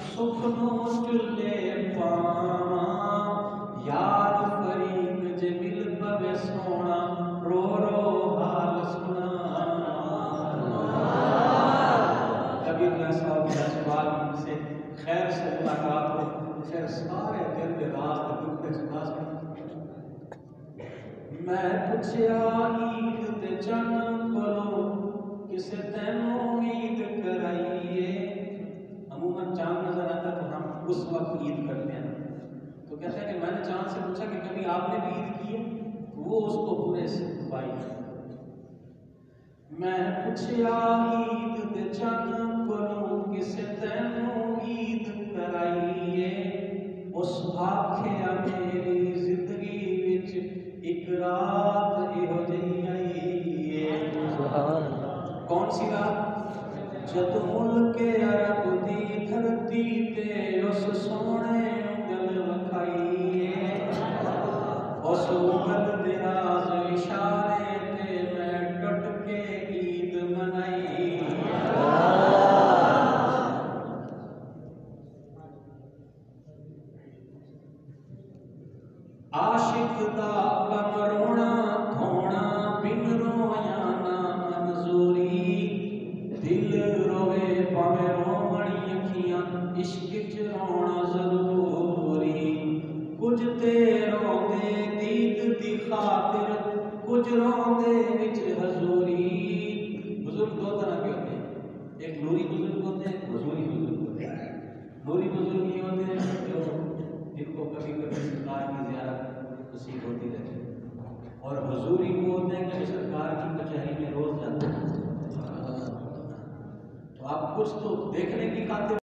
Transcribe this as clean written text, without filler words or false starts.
सुखनों चुल्ले पावा यार फरीक जे मिल पवे सोना रो रो हाल सुना। कभी तो ऐसा हो गया सवाल से खैर से मुलाकात हो, फिर सारे दिल के राज दुख के सुनास मैं पुछया ईद ते चन्न कोलो किसे तैनों ईद कराइए। अमूमन चांद नजर आता तो हम उस वक्त ईद करते हैं। तो कहते हैं कि मैंने चांद से पूछा कि कभी आपने भी ईद की है? तो वो उसको पूरे से भाई मैं पुछया ईद ते चन्न कोलो किसे तैनों ईद कराइए। उस आख्या मेरी जिंदगी विच एक रात इहो जही आई है। कौन सी रात? जद मुल्के अरब दी धरती ते उस सोने उंगल वखाइए। उस उंगल दे राज इशारे ते मैं टुट के ईद मनाई। आशिक दा कमरोना धोना बिन रोया ना मंजूरी। दिल रोवे पावे रोवणी अखियां इश्क च रोना जरूरी। कुछ ते रोंदे दीद दी खातिर कुछ रोंदे विच हजूरी। बुजुर्ग दो तरह के होते हैं, एक नूरी बुजुर्ग होते हैं, एक हजूरी बुजुर्ग होते हैं। नूरी बुजुर्ग ये होते हैं जो जिनको कभी कभी सरकार की ज़ियारत नसीब होती रहती है, और हजूरी वो होते हैं कि सरकार की कचहरी में रोज जाते हैं। तो आप कुछ तो देखने की खातिर